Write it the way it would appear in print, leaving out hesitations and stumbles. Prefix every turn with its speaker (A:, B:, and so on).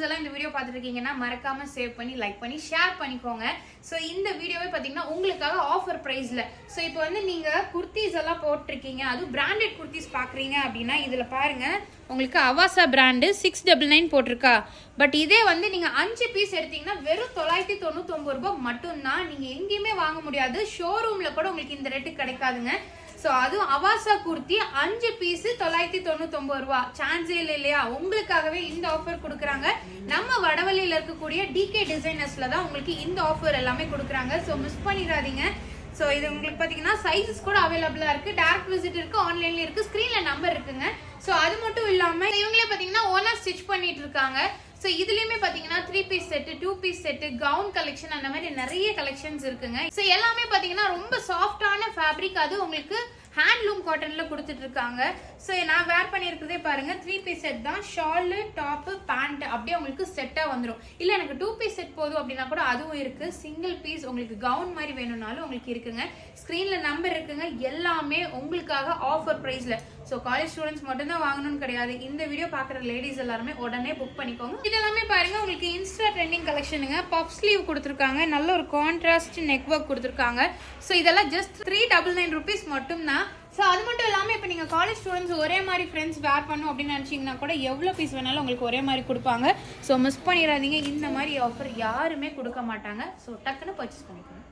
A: Students எல்லாம் இந்த video பார்த்துட்டு இருக்கீங்கன்னா மறக்காம சேவ் பண்ணி லைக் பண்ணி ஷேர் பண்ணிக்கோங்க. ஸோ இந்த வீடியோவே பார்த்தீங்கன்னா உங்களுக்காக ஆஃபர் ப்ரைஸில். ஸோ இப்போ வந்து நீங்கள் குர்த்திஸ் எல்லாம் போட்டிருக்கீங்க, அதுவும் பிராண்டட் குர்த்திஸ் பார்க்குறீங்க அப்படின்னா இதில் பாருங்கள், உங்களுக்கு அவாசா பிராண்டு 699 போட்டிருக்கா. பட் இதே வந்து நீங்கள் 5 பீஸ் எடுத்தீங்கன்னா வெறும் 999 ரூபாய் மட்டும்தான். நீங்கள் எங்கேயுமே வாங்க முடியாது, ஷோரூமில் கூட உங்களுக்கு இந்த ரேட்டு கிடைக்காதுங்க. ஸோ அதுவும் அவாசா குர்த்தி 5 பீஸு 999 ரூபா, சான்ஸே இல்லை இல்லையா? உங்களுக்காகவே இந்த ஆஃபர் கொடுக்குறாங்க. நம்ம வடவள்ளியில் இருக்கக்கூடிய டிகே டிசைனர்ஸ்ல தான் உங்களுக்கு இந்த ஆஃபர் எல்லாமே கொடுக்குறாங்க. ஸோ மிஸ் பண்ணிடாதீங்க. ஸோ இது உங்களுக்கு பார்த்தீங்கன்னா சைஸஸ் கூட அவைலபிளாக இருக்குது, டேரக்ட் விசிட் இருக்குது, ஆன்லைன்லேயும் இருக்குது, ஸ்க்ரீனில் நம்பர் இருக்குங்க. ஸோ அது மட்டும் இல்லாமல் இவங்களே பார்த்தீங்கன்னா ஓனாக ஸ்டிச் பண்ணிட்டு இருக்காங்க. ஸோ இதுலேயுமே பார்த்தீங்கன்னா 3 piece set, 2 piece set, gown collection, அந்த மாதிரி நிறைய கலெக்ஷன்ஸ் இருக்குங்க. ஸோ எல்லாமே பார்த்தீங்கன்னா ரொம்ப சாஃப்டான ஃபேப்ரிக், அது உங்களுக்கு ஹேண்ட்லூம் காட்டன்ல கொடுத்துட்டு இருக்காங்க. ஸோ நான் வேர் பண்ணியிருக்கிறதே பாருங்க, 3 பீஸ் செட் தான், ஷாலு டாப்பு பேண்ட் அப்படியே உங்களுக்கு செட்டாக வந்துடும். இல்லை எனக்கு 2 பீஸ் செட் போதும் அப்படின்னா கூட அதுவும் இருக்கு. சிங்கிள் பீஸ் உங்களுக்கு கவுன் மாதிரி வேணும்னாலும் உங்களுக்கு இருக்குங்க. ஸ்க்ரீன்ல நம்பர் இருக்குங்க. எல்லாமே உங்களுக்காக ஆஃபர் ப்ரைஸ்ல. ஸோ காலேஜ் ஸ்டூடெண்ட்ஸ் மட்டும் தான் வாங்கணும்னு கிடையாது, இந்த வீடியோ பார்க்குற லேடிஸ் எல்லாருமே உடனே புக் பண்ணிக்கோங்க. இதெல்லாமே பாருங்க உங்களுக்கு இன்ஸ்டா ட்ரெண்டிங் கலெக்ஷனுங்க. பஃப் ஸ்லீவ் கொடுத்துருக்காங்க, நல்ல ஒரு கான்ட்ராஸ்ட் நெக் ஒர்க் கொடுத்துருக்காங்க. ஸோ இதெல்லாம் ஜஸ்ட் 399 rupees மட்டும் தான். ஸோ அது மட்டும் இல்லாமல் இப்போ நீங்கள் காலேஜ் ஸ்டூடெண்ட்ஸ் ஒரே மாதிரி ஃப்ரெண்ட்ஸ் வேர் பண்ணும் அப்படின்னு நினச்சிங்கன்னா கூட எவ்வளோ பீஸ் வேணாலும் உங்களுக்கு ஒரே மாதிரி கொடுப்பாங்க. ஸோ மிஸ் பண்ணிடாதீங்க, இந்த மாதிரி ஆஃபர் யாருமே கொடுக்க மாட்டாங்க. ஸோ டக்குன்னு பர்ச்சேஸ் பண்ணிக்கோங்க.